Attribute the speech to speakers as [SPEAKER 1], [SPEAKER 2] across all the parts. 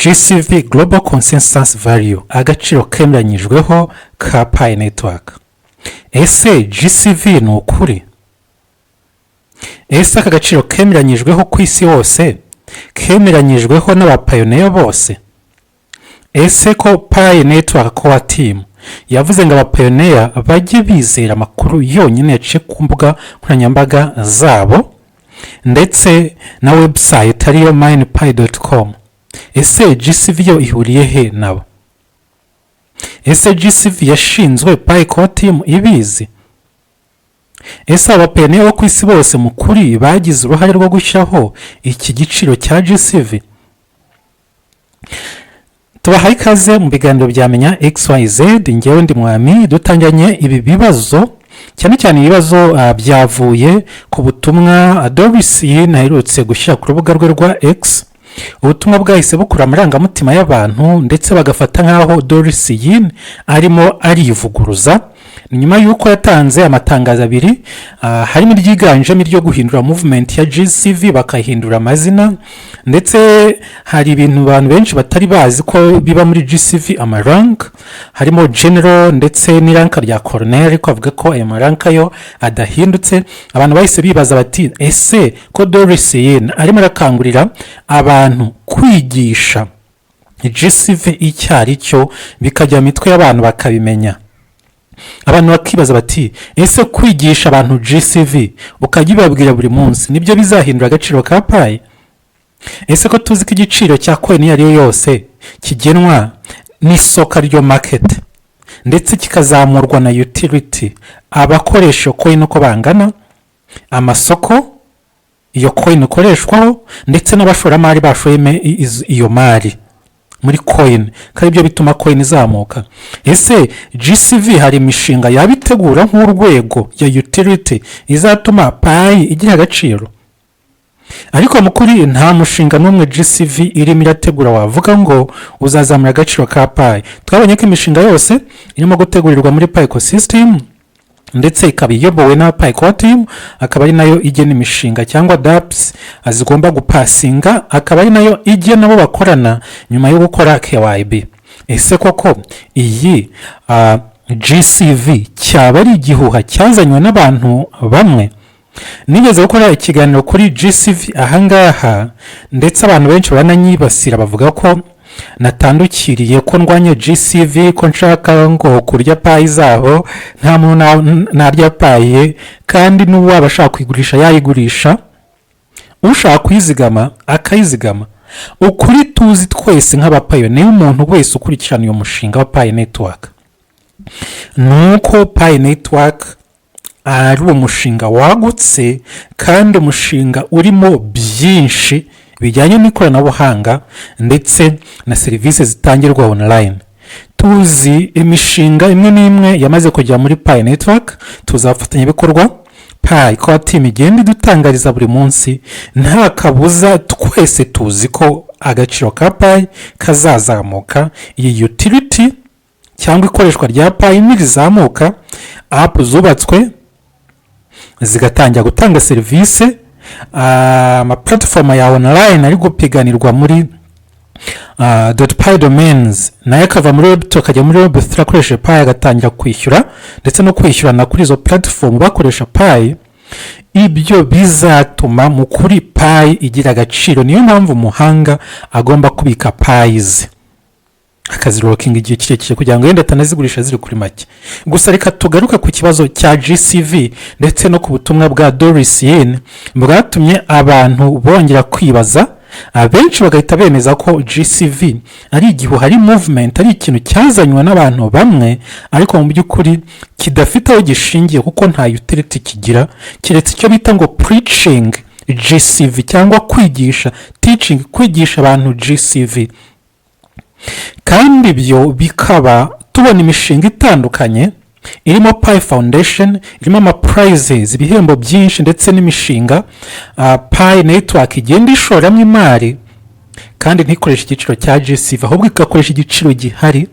[SPEAKER 1] GCV Global Consensus Value, agaciro kemeranyijweho ka Pi Network. Ese GCV ni ukuri? Ese aka gaciro kemeranyijweho ku isi hose, kemeranyijweho n'abapayoniya bose? Ese ko Pi Network Core Team yavuze ngo abapayoniya bajye bizera amakuru yonyine yaciye ku mbuga nkoranyambaga zabo ndetse na website ariyo minepi.com. Ese GCV yo ihuriye he nabo? Ese GCV yashinzwe Pi Core Team ibizi? Ese abapayoniya bo ku isi bose mu kuri bagize uruhare rwo gushyiraho iki giciro cya GCV? Tubahaye ikaze mu biganiro bya Menya XYZ. Ngewe ndi Mwami. Dutanganye ibi bibazo cyane cyane ibibazo byavuye ku butumwa Doris naherutse gushyira ku rubuga rwe rwa X. Ubutumwa bwahise bukura amarangamutima y'abantu ndetse bagafata nk'aho Doris arimo arivuguruza nyuma y'uko yatanze amatangazo abiri, harimo iryiganjemo iryo guhindura movement ya GCV bakahindura amazina, ndetse hari ibintu abantu benshi batari bazi ko biba muri GCV amarank, harimo general ndetse n'iranka rya colonel, ariko avuga ko aya maranka yo adahindutse. Abantu bahise bibaza bati ese ko Doris arimo arakangurira abantu kwigisha GCV icyari cyo bikajya mitwe y'abantu bakabimenya, abantu bakibaza bati ese kwigisha abantu GCV ukajya ubabwira buri munsi nibyo bizahindura agaciro ka Pi? Ese ko tuzi ko igiciro cya coin iyo ari yose kigenwa n'isoko ryo market ndetse kikazamurwa na utility abakoresha coin uko bangana, amasoko iyo coin ikoreshwaho ndetse n'abashoramari bashoyeme iyo mari muri coin, kandi ibyo bituma coin izamuka. Ese GCV hari imishinga yabitegura nk'urwego ya utility izatuma Pi igira agaciro? Ariko mu kuri nta mushinga n'umwe GCV irimo irategura wavuga ngo uzazamura agaciro ka Pi. Twabonye ko imishinga yose irimo gutegurirwa muri Pi ecosystem ndetse ikaba iyobowe na Pi Core Team, akaba ari nayo igena imishinga cyangwa dApps zigomba gupasinga, akaba ari nayo igena abo bakorana nyuma yo gukora KYB. Ese koko iyi GCV cyaba ari igihuha cyazanywe n'abantu bamwe? Nigeze gukora ikiganiro kuri GCV ahangaha ndetse abantu benshi barananyibasira bavuga ko natandukiriye ko ndwanya GCV, ko nshaka ngo kurya Pi zabo, nta muntu narya Pi, kandi n'uwo abashaka kwigurisha yayigurisha, ushaka kuyizigama akayizigama. Ukuri tuzi twese nk'abapayoniya, umuntu wese ukurikirana uyu mushinga wa Pi Network, nuko Pi Network ari umushinga wagutse kandi umushinga urimo byinshi bijyanye n'ikoranabuhanga ndetse na serivisi zitangirwa online. Tuzi imishinga imwe n'imwe yamaze kujya muri Pi Network, tuzafatanya ibikorwa Pi Core Team igenda idutangariza buri munsi. Nta kabuza twese tuzi ko agaciro ka Pi kazazamuka, iyi utility cyangwa ikoreshwa rya Pi nirizamuka, app zubatswe zigatangira gutanga serivisi, ama platform ya online ari gupiganirwa muri .pi domains nayo akava muri web tukajya muri web turakoresha Pi agatangira kwishyura ndetse no kwishyurana kuri izo platform bakoresha Pi. Ibyo bizatuma mu kuri Pi igira agaciro. Niyo mpamvu umuhanga agomba kubika Pi's akazirokinga igihe kirekire kugira ngo yenda atanazigurisha ziri kuri make. Gusa reka tugaruke ku kibazo cya GCV ndetse no ku butumwa bwa Doris bwatumye abantu bongera kwibaza, abenshi bagahita bemeza ko GCV ari igihuha, ari movement, ari ikintu cyazanywe n'abantu bamwe, ariko mu by'ukuri kidafite aho gishingiye kuko nta utility kigira, keretse icyo bita ngo preaching GCV cyangwa kwigisha, teaching, kwigisha abantu GCV. Kandi ibyo bikaba tubona imishinga itandukanye irimo Pi Foundation, irimo ama prizes, ibihembo byinshi ndetse n'imishinga Pi Network igenda ishoramo imari kandi ntikoresha igiciro cya GCV, ahubwo igakoresha igiciro gihari.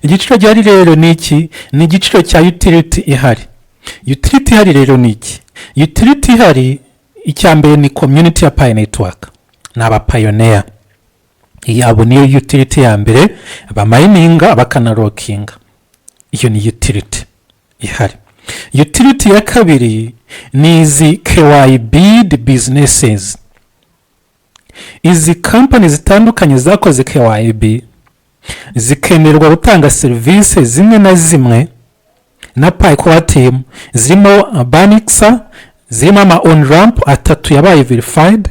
[SPEAKER 1] Igiciro gihari rero ni iki? Ni igiciro cya utility ihari. Utility ihari rero ni iki? Utility ihari icyambere ni community ya Pi Network, n'abapayoniya. yabo niyo utility ya mbere, bamayininga bakanarokinga. Iyo ni utility ihari. Utility ya kabiri ni izi KYB businesses. Izi company zitandukanye zakoze KYB zikemererwa gutanga serivisi zimwe na zimwe na Pi Core Team, zirimo Banixa, zirimo ama on ramp atatu yabaye verified,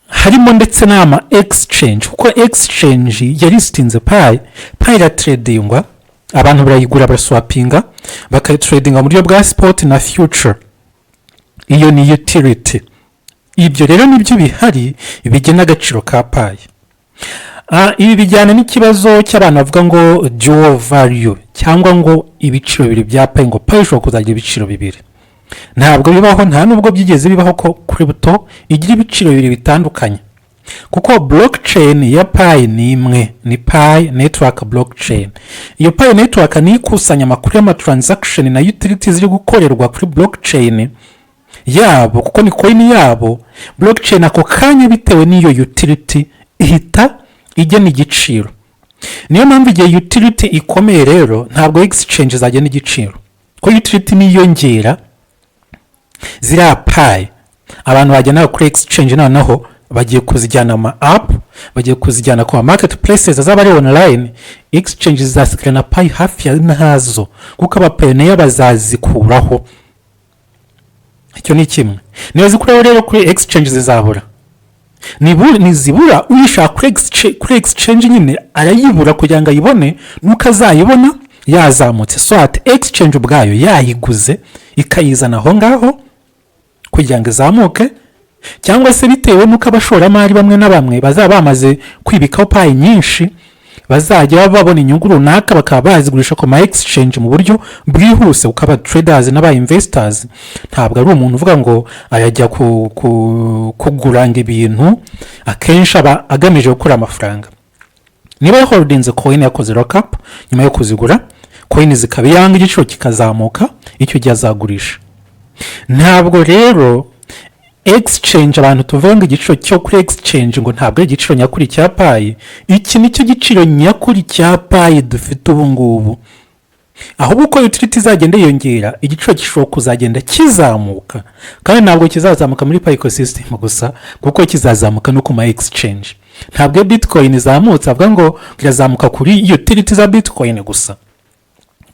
[SPEAKER 1] harimo ndetse n'ama exchange, kuko exchange yaristinze Pi iratradingwa, abantu barayigura baraswapinga bakayitradinga mu buryo bwa spot na future. Iyo ni utility. Ibyo rero nibyo bihari bigena agaciro ka Pi. Ibi bijyana n'ikibazo cy'abantu bavuga ngo dual value, cyangwa ngo ibiciro bibiri bya Pi, ngo Pi ishobora kuzagira ibiciro bibiri. Ntabwo bibaho, nta nubwo byigeze bibaho ko crypto igira ibiciro bibiri bitandukanye, kuko blockchain ya Pi ni imwe, ni Pi Network blockchain. Iyo Pi Network ni ikusanya amakuru y'ama transaction na utilities ziri gukorerwa kuri blockchain yabo, kuko ni coin yabo. Blockchain ako kanya bitewe n'iyo utility ihita igena igiciro. Niyo mpamvu igihe utility ikomeye rero ntabwo exchange zagena igiciro, ko utility niyongera ziriya Pi abantu bagena kuri exchange, noneho bagiye kuzijyana ama app, bagiye kuzijyana ku marketplaces azaba ari online. Exchange zasikana na Pi hafi ya ntazo, kuko abapayoniya bazazikuraho. Icyo ni kimwe. Niyo zikuraho rero kuri exchange zizabura, nizibura uyishaka kuri exchange nyine arayibura kugira ngo ayibone, nuko azayibona yazamutse. So at exchange ubwayo yayiguze ikayizana aho ngaho kugira ngo izamuke, cyangwa se bitewe nuko abashoramari bamwe na bamwe bazaba bamaze kwibikaho Pi nyinshi, bazajya babona inyungu runaka bakaba bazigurisha ku ma exchange mu buryo bwihuse. Ukaba traders n'aba investors ntabwo ari umuntu uvuga ngo ayajya kuguranga ibintu, akenshi aba agamije gukora amafaranga. Niba holdings coin yakoze lockup, nyuma yo kuzigura coin zikaba yanga igiciro kikazamuka, icyo gihe azagurisha. Ntabwo rero exchange abantu tuvuga igiciro cyo kuri exchange ngo ntabwo ari igiciro nyakuri cya Pi. Iki nicyo giciro nyakuri cya Pi dufite ubu ngubu. Ahubwo uko utility zagenda yongera, igiciro gishobora kuzagenda kizamuka, kandi ntabwo kizazamuka muri Pi ecosystem gusa, kuko kizazamuka no ku ma exchange. Ntabwo Bitcoin izamutse avuga ngo kirazamuka kuri utility za Bitcoin gusa,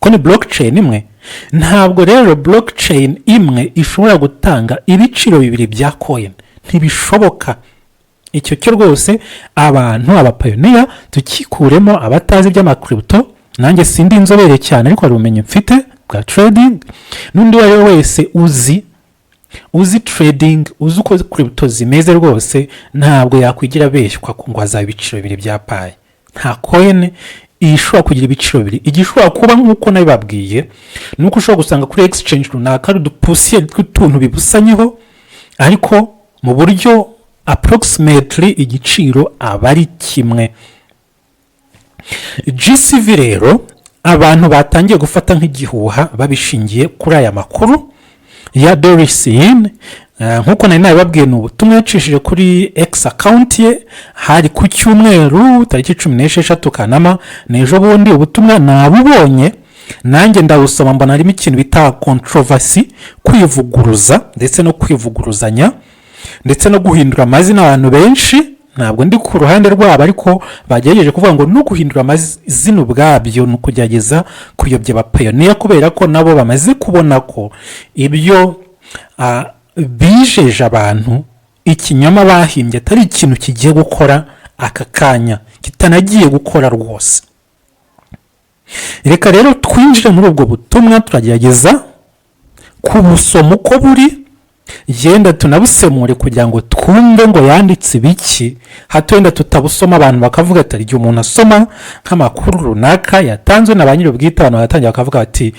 [SPEAKER 1] ko ni blockchain imwe. Ntabwo rero blockchain imwe ishobora gutanga ibiciro bibiri bya coin, ntibishoboka. Icyo cyo rwose abantu abapayoniya tukikuremo, abatazi by'ama crypto. Nanjye sindi inzobere cyane, ariko hari ubumenyi mfite bwa trading. N'undi wari wese uzi trading, uzi uko crypto zimeze rwose, ntabwo yakwigira beshywa ngo azaba ibiciro bibiri bya Pi. Nta coin ishobora kugira ibiciro bibiri. Igishobora kuba nk'uko nabibabwiye, nuko ushobora gusanga kuri exchange runaka ari udupusiye tw'utuntu bibusanyeho, ariko mu buryo approximately igiciro aba ari kimwe. GCV rero abantu batangiye gufata nk'igihuha babishingiye kuri aya makuru ya Dorisin. Nkuko nari nabibabwiye, ni ubutumwa yacishije kuri X account ye hari ku cyumweru tariki 16 Kanama. Nejo bundi ubutumwa nabubonye, nanjye ndabusoma mbona harimo ikintu bita controversy, kwivuguruza ndetse no kwivuguruzanya, ndetse no guhindura amazina abantu benshi. Ntabwo ndi ku ruhande rwabo, ariko bagerageje kuvuga ngo no guhindura amazina ubwabyo ni ukugerageza kuyobya abapayoniya, kubera ko nabo bamaze kubona ko ibyo bijeje abantu ikinyoma bahimbye atari ikintu kigiye gukora aka kanya, kitanagiye gukora rwose. Reka rero twinjire muri ubwo butumwa, turagerageza kubusoma uko buri, yenda tunabusemure kugira ngo twumve ngo yanditse biki, hato wenda tutabusoma abantu bakavuga ati igihe umuntu asoma nk'amakuru runaka yatanzwe na ba nyir'ubwite, abantu batangira bakavuga ati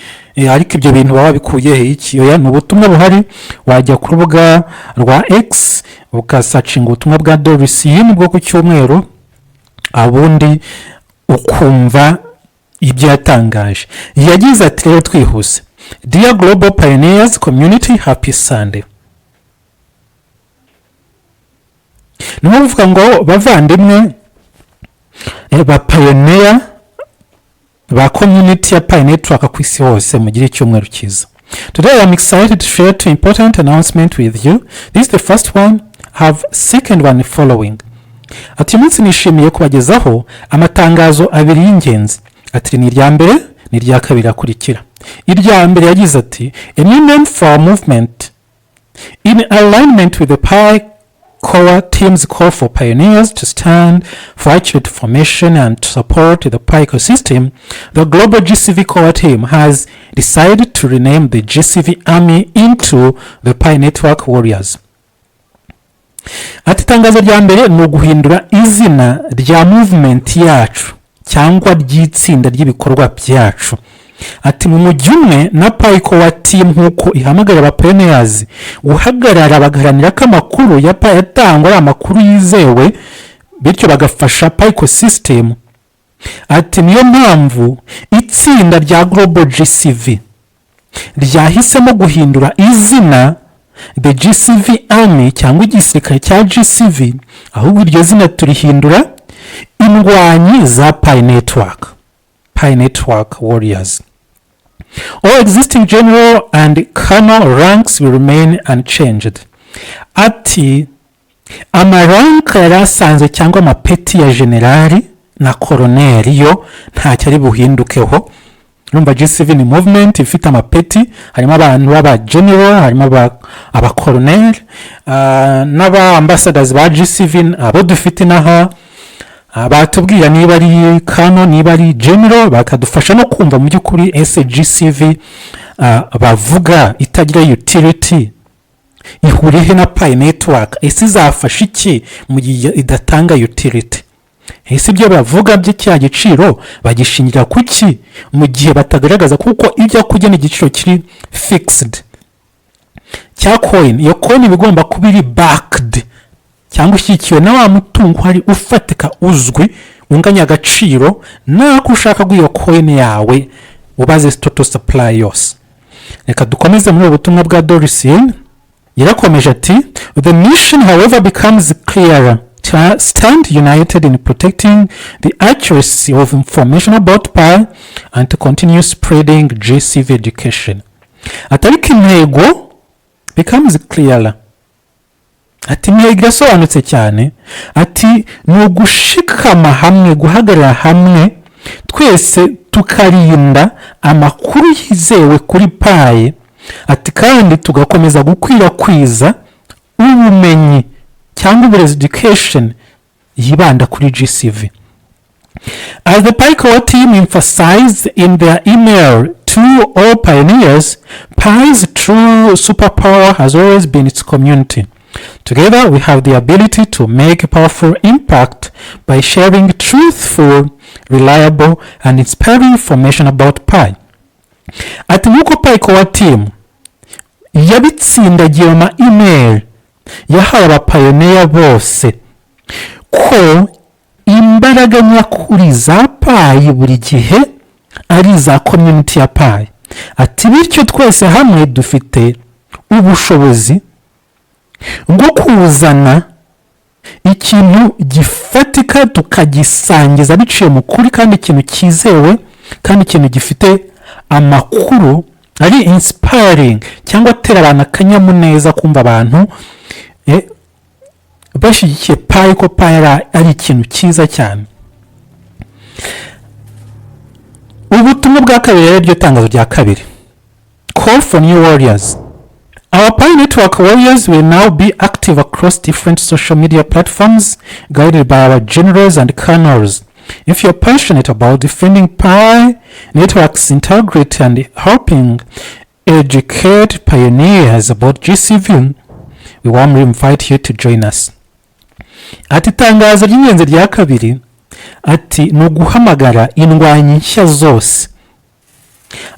[SPEAKER 1] ariko ibyo bintu baba bikuye he iki. Oya, ni ubutumwa buhari. Wajya ku rubuga rwa X ukasacinga ubutumwa bwa Dorisin bwo ku cyumweru, abundi ukumva ibyo yatangaje. Yagize ati rero twihuse: Dear Global Pioneers Community, Happy Sunday. ni nko kuvuga ngo bavandimwe ba pioneer ba community ya Pi Network ku isi hose mugire icyumweru cyiza. Today I'm excited to share two important announcements with you. This is the first one, have second one following. Ati umunsi nishimiye kubagezaho amatangazo abiri y'ingenzi. Ati ni irya mbere ni irya kabiri akurikira. Irya mbere yagize ati a new name for our movement in alignment with the Pi Core team's call for pioneers to stand for accurate information and to support the Pi ecosystem. The global GCV Core team has decided to rename the GCV Army into the Pi Network Warriors. Ati tangazo rya mbere ni uguhindura izina rya movement yacu cyangwa ry'itsinda ry'ibikorwa byacu. Ati mu mujyi umwe na Pi Core team nk'uko ihamagarira aba pioneers guhagarara bagaharanira ko amakuru ya Pi yatangwa ari amakuru yizewe bityo bagafasha Pi ecosystem. Ati niyo mpamvu itsinda rya global GCV ryahisemo guhindura izina the GCV Army cyangwa igisirikare cya GCV, ahubwo iryo zina turihindura indwanyi za Pi Network Warriors. All existing general and colonel ranks will remain unchanged. Ati amaranka yari asanzwe cyangwa amapeti ya generali na koroneri yo ntacyo ari buhindukeho. Urumva GCV ni movement ifite amapeti, harimo abantu baba general, harimo aba colonel n'aba ambassadors ba GCV abo dufite naha batubwira niba ari kano niba ari general bakadufasha no kumva mu by'ukuri ese GCV bavuga itagira utility ihuriye na Pi Network ese izafasha iki mu gihe idatanga utility. Ese ibyo bavuga by'icya giciro bagishingira kuki mu gihe batagaragaza kuko ibyo kugena igiciro kiri fixed cya coin. Iyo coin bigomba kuba iri backed cyangwa ishyikiwe na wa mutungo hari ufatika uzwi unganya agaciro nako ushaka guyo coin yawe ubaze total supply yose. Reka dukomeze muri ubutumwa bwa Doricine. Yarakomeje ati the mission however becomes clearer to stand united in protecting the accuracy of information about Pi and to continue spreading GCV education. Atariko intego becomes clearer. Ati intego irasobanutse cyane. Ati ni ugushikama hamwe, guhagarara hamwe twese tukarinda amakuru yizewe kuri Pi. Ati kandi tugakomeza gukwirakwiza ubumenyi cyangwa uburezi education yibanda kuri GCV. As the Pi Core team emphasized in their email to all pioneers, Pi's true superpower has always been its community. Together we have the ability to make a powerful impact by sharing truthful, reliable and inspiring information about Pi. Ati nuko Pi Core team yabitsindagiye mu email yahawe abapioneer bose ko imbaraga nyakuri za Pi buri gihe ari za community ya Pi. Ati bityo twese hamwe dufite ubushobozi bwo kuzana ikintu gifatika tukagisangiza biciye mu kuri kandi ikintu cyizewe kandi ikintu gifite amakuru ari inspiring cyangwa atera abantu akanyamuneza kumva abantu bashyigikiye Pi ko Pi ari ikintu cyiza cyane. Ubutumwa bwa kabiri rero ryo tangazo rya kabiri, call for new warriors. Our Pi Network Warriors will now be active across different social media platforms guided by our generals and colonels. If you're passionate about defending Pi Network's integrity and helping educate pioneers about GCV, we warmly invite you to join us. Ati tangazo ry'ingenzi rya kabiri, ati ni uguhamagara indwanyi nshya zose.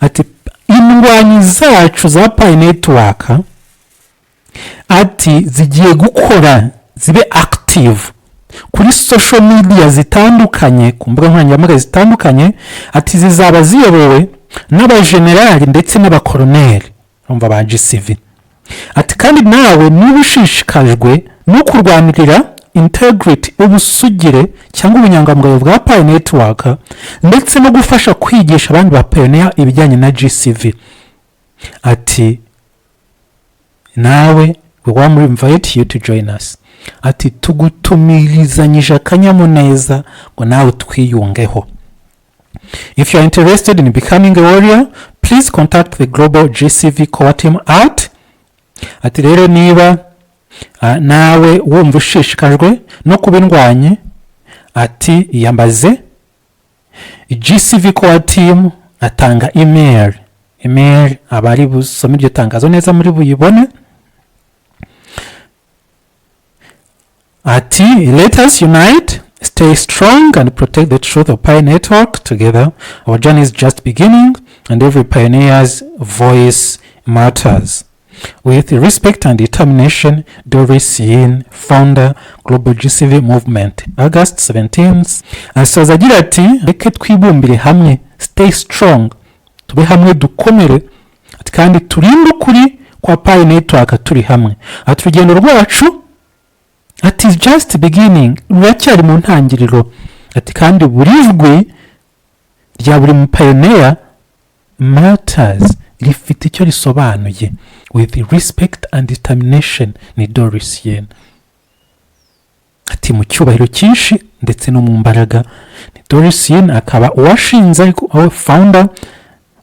[SPEAKER 1] Ati indwanyi zacu za Pi Network ati zigiye gukora zibe active kuri social media zitandukanye, ku mbuga nkoranyambaga zitandukanye. Ati zizaba ziyobowe n'abajenerali ndetse n'abakoloneli urumva ba GCV. Ati kandi nawe niba ushishikajwe no kurwanirira integrity, ubusugire cyangwa ubunyangamugayo bwa Pi Network, ndetse no gufasha kwigisha abandi ba pioneer ibijyanye na GCV. Ati nawe we want to invite you to join us. Ati tugutumirizanyije akanyamuneza ngo nawe twiyungeho. If you are interested in becoming a warrior, please contact the global GCV core team at. Ati rero niba nawe wumva ushishikajwe no kubindwanye, ati yambaze GCV core team. Atanga email abari busome iryo tangazo neza muri buyibone. Ati let us unite, stay strong and protect the truth of Pi Network together. Our journey is just beginning and every pioneer's voice matters. With respect and determination, Doris Yin, founder, Global GCV Movement, August 17th. Asoza agira ati reke twibumbire hamwe, stay strong, tube hamwe dukomere, ati kandi turinde ukuri kwa Pi Network turi hamwe. Ati urugendo rwacu, ati just beginning, ruracyari mu ntangiriro. Ati kandi buri jwi rya buri pioneer matters, rifite icyo risobanuye. With respect and determination, ni Doris Yen. Ati mu cyubahiro cyinshi ndetse no mu mbaraga, ni Doris Yen. Akaba uwashinze ariko founder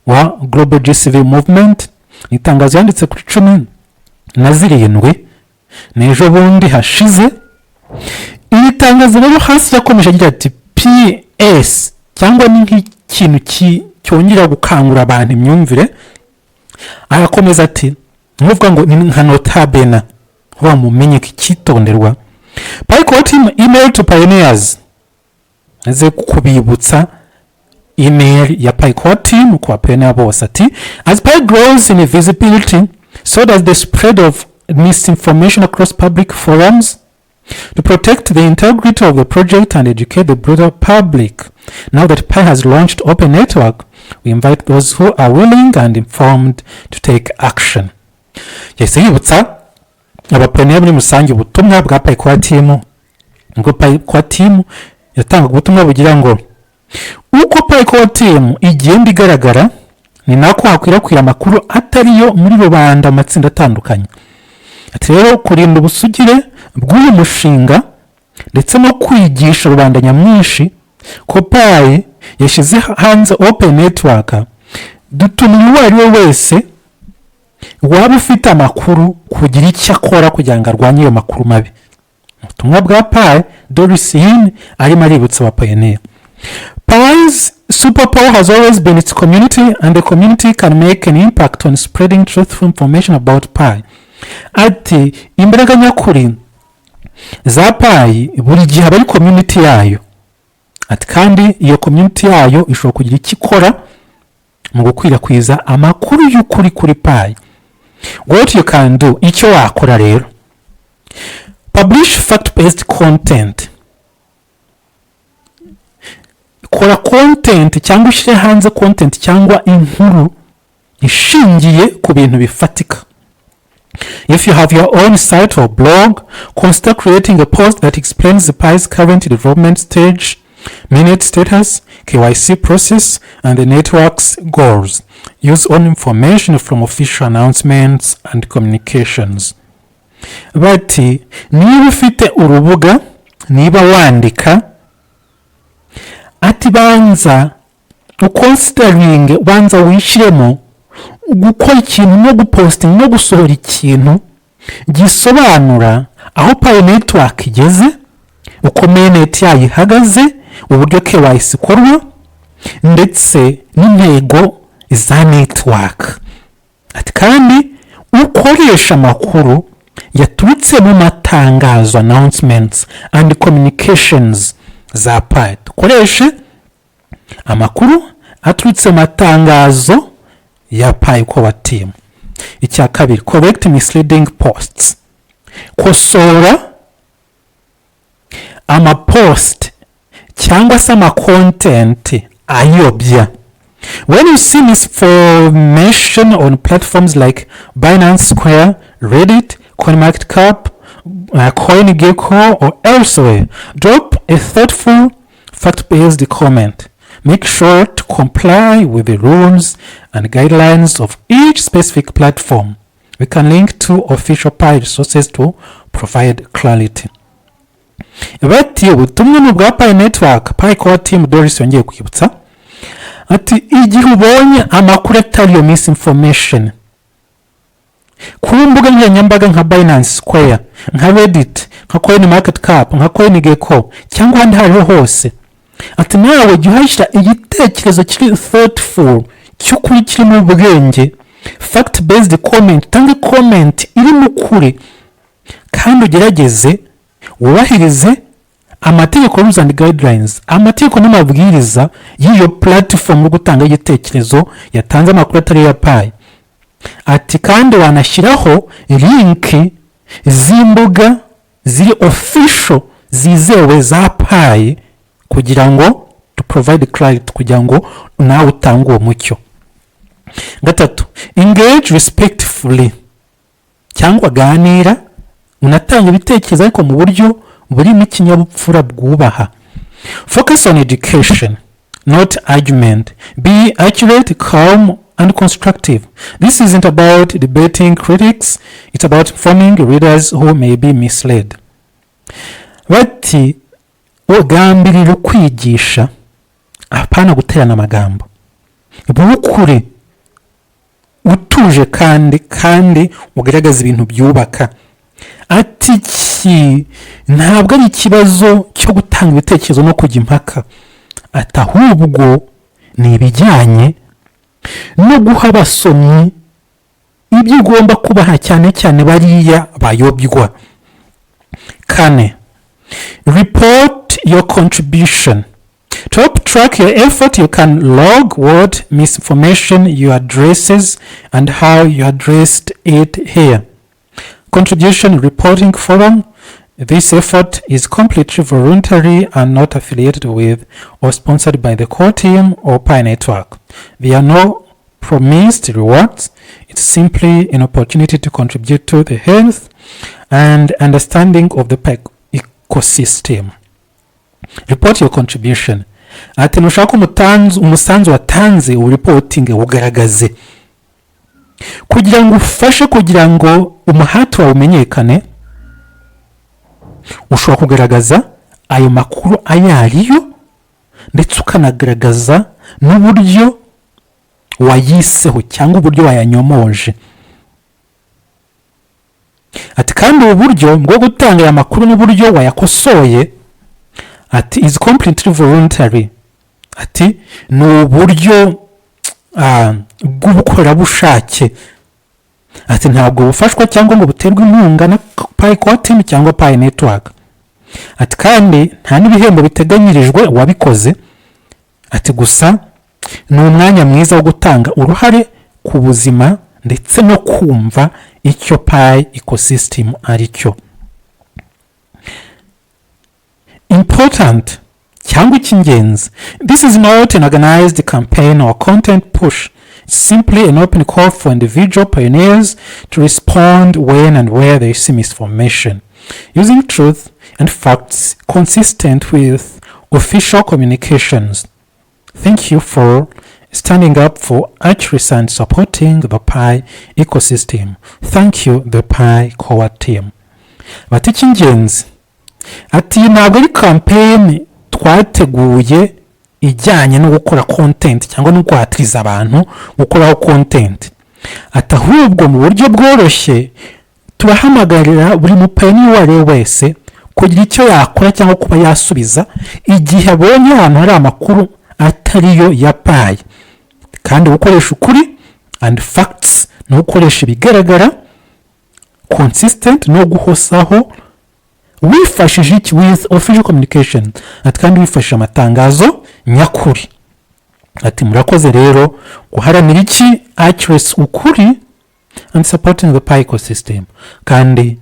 [SPEAKER 1] wa Global GCV Movement. Ni itangazo yanditse kuri 17 n'ejo bundi hashize. Iri tangazo rero hasi yakomeje agira ati PS, cyangwa ni nk'ikintu cyongera gukangura abantu imyumvire. Arakomeza ati nuvuga ngo ni nka notabena wa mumenye kitonderwa. Pi core team email to pioneers, aze kubibutsa email ya Pi core team kwa pioneer bose. Ati as Pi grows in visibility, so does the spread of misinformation across public forums. To protect the integrity of the project and educate the broader public, now that Pi has launched Open Network, we invite those who are willing and informed to take action. Yahise yibutsa abapioneer muri musange ubutumwa bwa Pi core team. Ngo Pi core team yatanga ubutumwa bugira ngo uko Pi core team igenda igaragara, ni nako hakwirakwira amakuru atariyo muri rubanda amatsinda atandukanye. Ati rero kurinda ubusugire bw'uyu mushinga ndetse no kwigisha rubanda nyamwinshi ko Pi yashyize hanze Open Network, dutumye uwo ari we wese waba ufite amakuru kugira icyo akora kugira ngo arwanye ayo makuru mabi. Ubutumwa bwa Pi, Doris Yin arimo aributsa aba pioneer. Pi's superpower has always been its community, and the community can make an impact on spreading truthful information about Pi. Ati imbaraga nyakuri za Pi buri gihe aba ari community yayo. Ati kandi iyo community yayo ishobora kugira icyo ikora mu gukwirakwiza amakuru y'ukuri kuri Pi. What you can do, icyo wakora rero, publish fact-based content. Kora content cyangwa ushyire hanze content cyangwa inkuru ishingiye ku bintu bifatika. If you have your own site or blog, consider creating a post that explains the Pi's current development stage, minute status, KYC process, and the network's goals. Use all information from official announcements and communications. Bati niba ufite urubuga, niba wandika, ati banza uconsidering, banza wishyiremo gukora ikintu no guposting no gusohora ikintu gisobanura aho Pi Network igeze, uko mainnet yayo ihagaze, uburyo KYC ikorwa ndetse n'intego za network. Ati kandi ukoresha amakuru yaturutse mu matangazo, announcements and communications za Pi. Dukoreshe amakuru aturutse mu matangazo ya Pi core team. Icya kabiri, correct misleading posts. Kosora ama post cyangwa se ama content ayobya. When you see misinformation on platforms like Binance Square, Reddit, CoinMarketCap, Coin Gecko or elsewhere, drop a thoughtful, fact-based comment. Make sure to comply with the rules and guidelines of each specific platform. We can link to official Pi resources to provide clarity. Bati ubutumwa ni bwa Pi Network, Pi Core Team Doris yongeye kwibutsa ati igihe ubonye amakuru atari misinformation ku mbuga nkoranyambaga nka Binance Square, nka Reddit, nka Coin Market Cap, nka Coin Gecko cyangwa ahandi hariho hose, ati nawe jya uhashyira igitekerezo kiri thoughtful cy'ukuri kiri mu bwenge, fact based comment, tanga comment iri mu kuri, kandi ugerageze wubahirize amategeko rules and guidelines, amategeko n'amabwiriza y'iyo platform yo gutanga igitekerezo yatanze amakuru atari ya Pi. Ati kandi wanashyiraho link z'imbuga ziri official zizewe za Pi kugira ngo to provide clarity, kugira ngo nawe utange uwo mucyo. Gatatu, engage respectfully, cyangwa ganira unatanga ibitekerezo ariko mu buryo burimo ikinyabupfura bwubaha. Focus on education, not argument. Be accurate, calm and constructive. This isn't about debating critics, it's about informing readers who may be misled. Bati ugambirira kwigisha, apana guterana amagambo. Ukuri utuje kandi ugaragaza ibintu byubaka. Ati iki ntabwo ari ikibazo cyo gutanga ibitekerezo no kujya impaka, ati ahubwo ni ibijyanye no guha abasomyi ibyo ugomba kubaha, cyane cyane bariya bayobywa. Kane, report your contribution. To help track your effort, you can log what misinformation you addresses and how you addressed it here. Contribution Reporting Forum. This effort is completely voluntary and not affiliated with or sponsored by the core team or Pi Network. There are no promised rewards. It's simply an opportunity to contribute to the health and understanding of the Pi ecosystem. Report your contribution. Ati nushaka umusanzu watanze ureporting ugaragaze, kugira ngo ufashe kugira ngo umuhati wawe umenyekane. Ushobora kugaragaza ayo makuru ayariyo ndetse ukanagaragaza n'uburyo wayiseho cyangwa uburyo wayanyomoje. Ati kandi uburyo bwo gutanga aya makuru n'uburyo wayakosoye, ati is completely voluntary. Ati ni uburyo bw'ubukorerabushake. Ati ntabwo bufashwa cyangwa ngo buterwe inkunga na Pi Core Team cyangwa Pi Network. Ati kandi nta n'ibihembo biteganyirijwe wabikoze. Ati gusa ni umwanya mwiza wo gutanga uruhare ku buzima ndetse no kumva icyo Pi ecosystem ari cyo. Important cyangwa icy'ingenzi. This is not an organized campaign or content push. It's simply an open call for individual pioneers to respond when and where they see misinformation, using truth and facts consistent with official communications. Thank you for standing up for accuracy and supporting the Pi ecosystem. Thank you, the Pi Core Team. Bati icy'ingenzi, ati ntabwo ari campaign twateguye ijyanye no gukora content cyangwa no guhatiriza abantu gukoraho content. Ati ahubwo mu buryo bworoshye turahamagarira buri mupayiniya uwo ari we wese kugira icyo yakora cyangwa kuba yasubiza igihe abonye ahantu hari amakuru atariyo ya Pi, kandi gukoresha ukuri and facts no gukoresha ibigaragara, consistent no guhosaho, wifashishije iki with official communication. Ati kandi wifashishije amatangazo nyakuri. Ati murakoze rero guharanira iki accuracy, ukuri and supporting the Pi ecosystem, kandi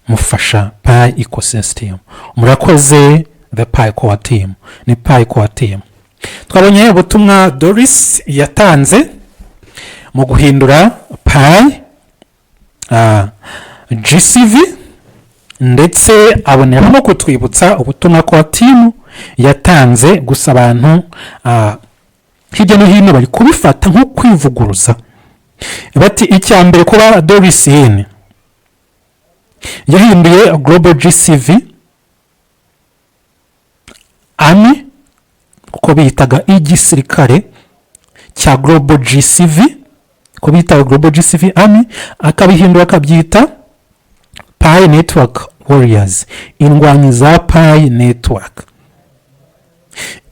[SPEAKER 1] mufasha Pi ecosystem. Murakoze the Pi Core Team. Ni Pi Core Team. Twabonye ubutumwa Doris yatanze mu guhindura Pi GCV ndetse abonera no kutwibutsa ubutumwa kwa timu yatanze, gusa abantu hirya no hino bari kubifata nko kwivuguruza. Bati icya mbere kuba Doris yahinduye Global GCV Army, uko bitaga igisirikare cya Global GCV, uko bitaga Global GCV Army, akabihindura akabyita Pi Network Warriors, indwanyi za Pi Network.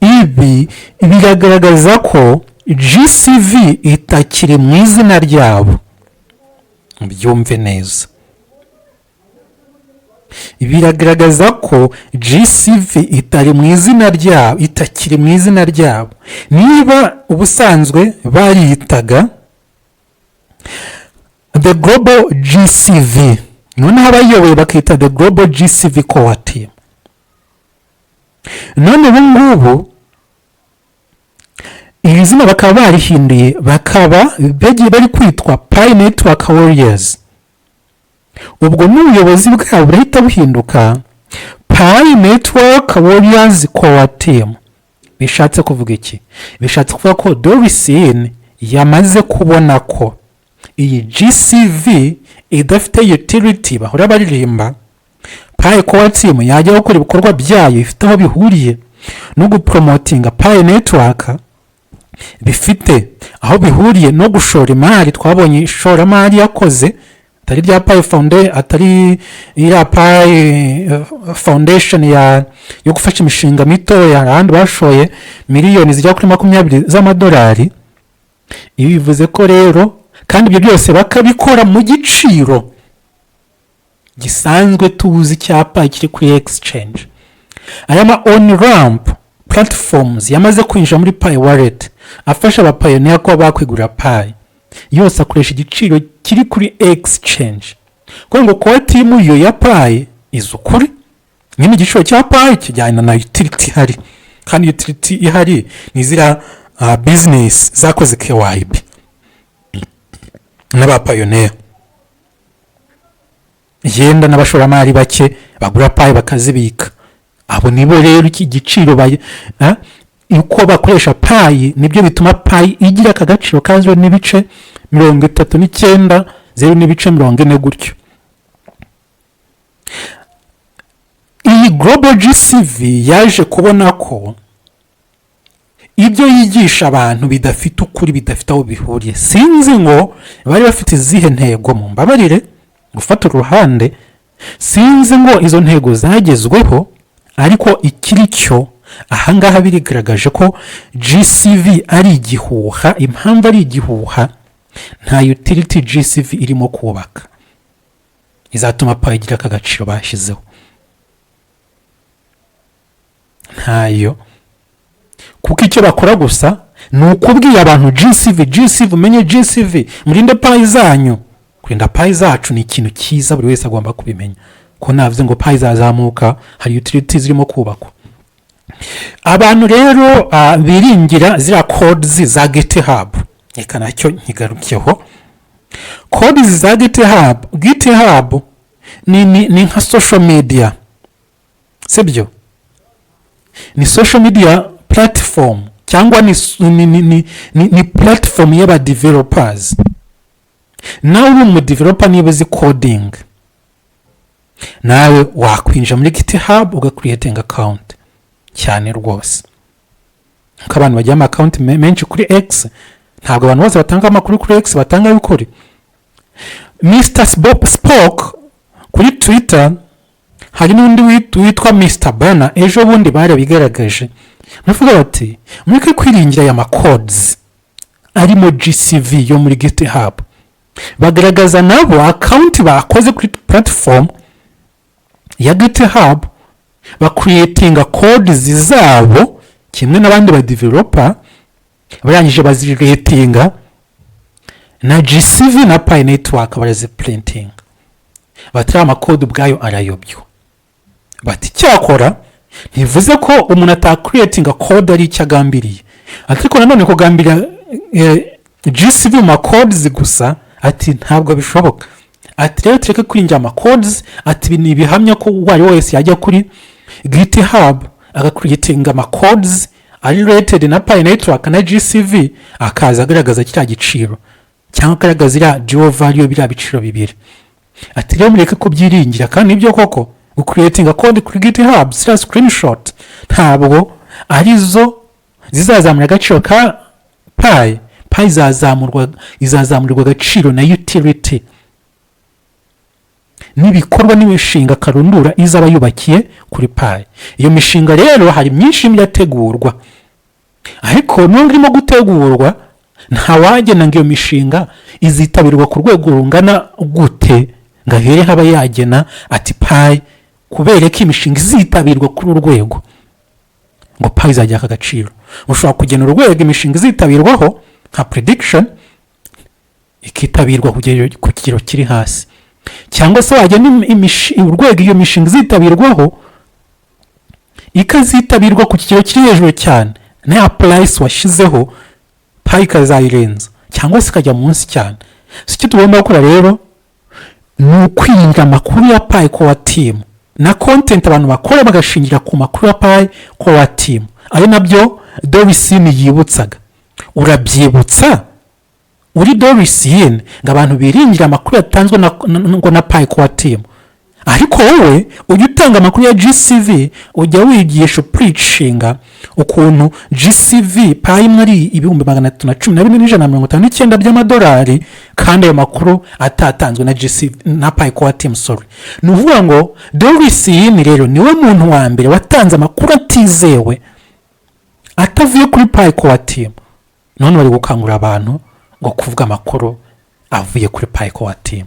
[SPEAKER 1] Ibi biragaragaza ko GCV itakiri mu izina ryabo. Byumve neza. Biragaragaza ko GCV itari mu izina ryabo, itakiri mu izina ryabo. Niba ubusanzwe bariyitaga The Global GCV, noneho abayoboye bakita The Global GCV Core Team. None ubu ngubu iri zina bakaba barihinduye, bakaba bagiye bari kwitwa Pi Network Warriors. Ubwo n'ubuyobozi bwabo burahita buhinduka Pi Network Warriors Core Team. Bishatse kuvuga iki? Bishatse kuvuga ko Doris yamaze kubona ko iyi GCV idafite utility bahora baririmba. Pi Core Team yajya gukora ibikorwa byayo bifite aho bihuriye no gupromotinga Pi Network, bifite aho bihuriye no gushora imari. Twabonye ishoramari yakoze atari rya Pi Foundation, atari ira Pi Foundation yo gufasha imishinga mitoya, abandi bashoye miliyoni zijya kuri 20 z'amadolari. Ibi bivuze ko rero kandi ibyo byose bakabikora mu giciro gisanzwe tuzi cyapa kiri kuri exchange. Aya ma on ramp platforms yamaze kwinjira muri Pi wallet afasha abapioneer ko bakwigura Pi, yose akoresha igiciro kiri kuri exchange. Kwa ngo kwa timu yo ya Pi izukuri nyine igiciro cya Pi kijyana na utility hari, kandi utility ihari nizira business zakoze KYB n'abapioneer, yenda n'abashoramari bake bagura Pi bakazibika. Abo nibo rero iki giciro uko bakoresha Pi nibyo bituma Pi igira akagaciro ka 0.39 0.40 gutyo. Iyi Global GCV yaje kubona ko ibyo yigisha abantu bidafite ukuri, bidafite aho bihuriye. Sinzi ngo bari bafite izihe ntego, mu mbabarire gufata uruhande, sinzi ngo izo ntego zagezweho, ariko ikiri cyo ahangaha birigaragaje ko GCV ari igihuha. Impamvu ari igihuha, nta utility GCV irimo kubaka izatuma Pi igira akagaciro bashyizeho, ntayo. Kuko icyo bakora gusa ni ukubwira abantu GCV umenye GCV, murinde Pi zanyu. Kurinda Pi zacu ni ikintu cyiza, buri wese agomba kubimenya ko navuze ngo Pi zazamuka hari utility zirimo kubakwa. Abantu rero biringira zira codes za GitHub, reka nacyo nkigarukiyeho. Codes za GitHub ni nka social media, sibyo? Ni social media platform, cyangwa ni platform y'aba developers. Nawe uri mu developer niba uzi coding, nawe wakwinjira muri GitHub ugacreating account cyane rwose. Nk'abantu bajya ama account menshi kuri X, ntabwo abantu bose batanga amakuru kuri X batanga y'ukuri. Mr. Spock kuri Twitter, hari n'undi witwa Mr. Bana, ejo bundi bare bigaragaje navuga bati mureke kwiringira ya codes arimo GCV yo muri GitHub. Bagaragaza nabo account bakoze kuri platform ya GitHub, creating codes zabo kimwe n'abandi ba developer, barangije baziratinga na GCV na Pi Network baraziprinting. Batari amakode ubwayo arayobyo. Bati cyakora ntivuze ko umuntu atacreating code ari icyagambiriye, ariko nanone kugambira GCV ma codes gusa ati ntabwo bishoboka. ati rero tureke kwinjira amacodes, ati ibi ni ibihamya ko uwo ari wese yajya kuri GitHub agakurikitinga amacodes ari rated na Pi Network na GCV akaza agaragaza kiriya giciro cyangwa agaragaza iriya geo value biriya biciro bibiri. Ati rero mureke kubyiringira kandi nibyo koko gucreatinga code kuri GitHub ziriya screenshot ntabwo arizo zizazamura agaciro ka Pi izazamurirwa agaciro na utility n'ibikorwa n'imishinga karundura izaba yubakiye kuri Pi. Iyo mishinga rero hari myinshi irategurwa, ariko nubwo irimo gutegurwa nta wagena ngo iyo mishinga izitabirwa ku rwego rungana gute ngo ahere haba yagena ati Pi kubera ko imishinga izitabirwa kuri urwego ngo Pi izajya aka gaciro. Ushobora kugena urwego imishinga izitabirwaho nka prediction ikitabirwa ku kigero kiri hasi, cyangwa se wagena urwego iyo mishinga izitabirwaho ikazitabirwa ku kigero kiri hejuru cyane na price washyizeho Pi ikazayirenza cyangwa se ikajya munsi cyane. Icyo tugomba gukora rero ni ukwirinda amakuru ya Pi core team na content abantu bakora bagashingira ku makuru ya Pi core team, ari nabyo Dorisine yibutsaga. Urabyibutsa uri Dorisine ngo abantu biringira amakuru yatanzwe na Pi core team, ariko wowe ujya utanga amakuru ya GCV ujya wigisha preachinga ukuntu GCV Pi muri $314,159 by'amadolari kandi ayo makuru atatanzwe na GCV na Pi core team. Sorry, ni uvuga ngo Dorisine rero niwe muntu wa mbere watanze amakuru atizewe atavuye kuri Pi core team, none bari gukangura abantu ngo kuvuga amakuru avuye kuri Pi core team.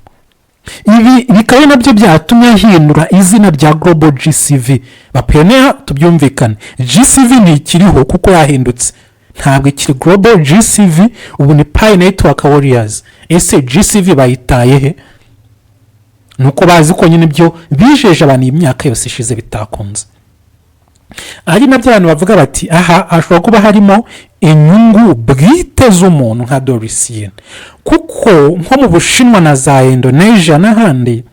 [SPEAKER 1] Ibi bikaba nabyo byatumye hindura izina rya Global GCV. Bapenera tubyumvikane, GCV ntikiriho kuko yahindutse, ntabwo ikiri Global GCV, ubu ni Pi Network Warriors. Ese GCV bayitaye he? Nuko bazi ko nyine ibyo bijeje abantu imyaka yose ishize bitakunze. Ari nabyo abantu bavuga bati aha ashobora kuba harimo inyungu bwite z'umuntu nka Dorisine, kuko nko mu Bushinwa na za Indonesia n'ahandi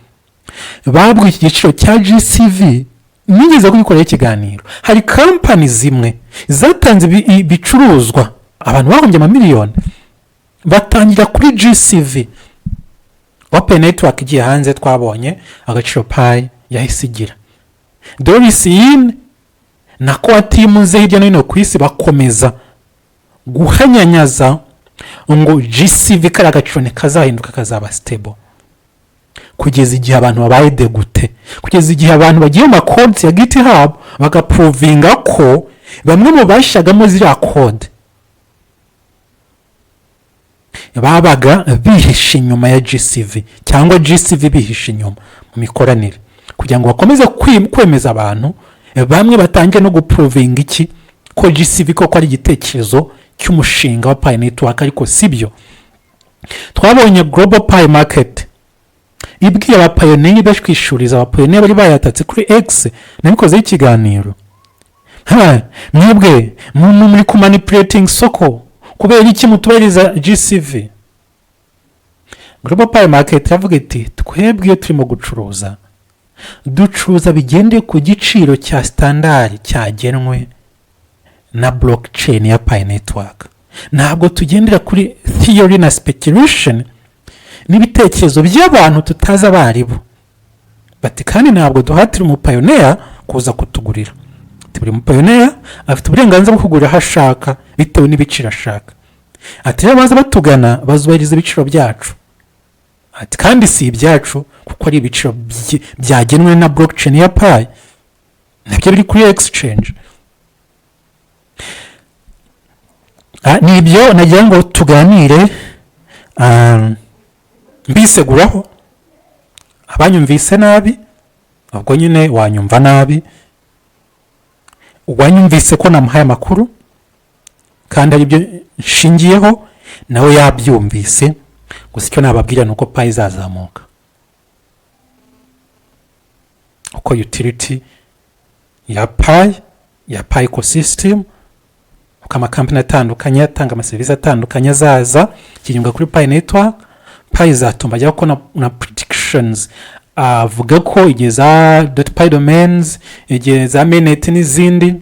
[SPEAKER 1] babwiye iki giciro cya GCV. Nigeze kubikorera ikiganiro, hari company zimwe zatanze ibicuruzwa abantu bahombye amamiliyoni batangira kuri GCV. Open Network igiye hanze twabonye agaciro Pi yahise igira. Dorisine na core team ze hirya no hino ku isi bakomeza guhanyanyaza ngo GCV kari agaciro kazahinduka kazaba stable, kugeza igihe abantu babaye degute, kugeza igihe abantu bagiye mu codes ya GitHub bagaprovinga ko bamwe mu bashyagamo ziriya code babaga bihishe inyuma ya GCV cyangwa GCV bihishe inyuma mu mikoranire, kugira ngo bakomeze kwemeza abantu bamwe batangiye no guprovinga iki ko GCV koko ari igitekerezo cy'umushinga wa Pi Network, ariko sibyo. Twabonye Global Pi Market ibwiye abapayoneri bashwishuriza abapayoneri bari bayatatse kuri X, nabikozeho ikiganiro. Mwebwe muri kumanipulating soko kubera iki mutubariza GCV? Global Pi Market yavuga iti twebwe iyo turimo gucuruza ducuruza bigendeye ku giciro cya standard cyagenwe na blockchain ya Pi Network, ntabwo tugendera kuri theory na speculation n'ibitekerezo by'abantu tutazi abaribo. Bati kandi ntabwo duhatira umupayonera kuza kutugurira, buri mupayonera afite uburenganzira bwo kugura aho ashaka bitewe n'ibiciro ashaka. Ati rero baza batugana bazubahiriza ibiciro byacu, ati kandi si ibyacu kuko ari ibiciro byagenwe na blockchain ya Pi, nabyo biri kuri exchange. Nibyo nagira ngo tuganire mbiseguraho. Abanyumvise nabi ubwo nyine wanyumva nabi, wanyumvise ko namuhaye amakuru kandi ari byo nshingiyeho nawe yabyumvise, gusa icyo nababwira nuko Pi izazamuka, uko utility ya Pi ecosystem, uko amakampani atandukanye atanga amaserivisi atandukanye azaza kinyunga kuri Pi Network. Pi izatuma ajya ko na prediction predictions avuga ko igihe za .pi domains, igihe za mainnet n'izindi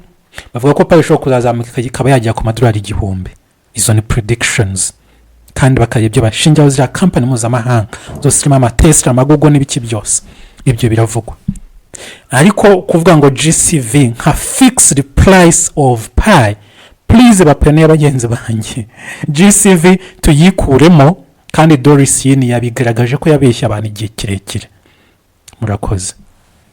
[SPEAKER 1] bavuga ko Pi ishobora kuzazamuka ikaba yajya ku madolari 1,000. Izo ni predictions kandi bakagira ibyo bashinjaho ziriya company mpuzamahanga zose zirimo amatesla, amagogo n'ibiki byose ibyo biravugwa. Ariko kuvuga ngo GCV nka fixed price of Pi, please bapene abagenzi banjye, GCV tuyikuremo kandi Doris yini yabigaragaje ko yabeshya abantu igihe kirekire. Murakoze.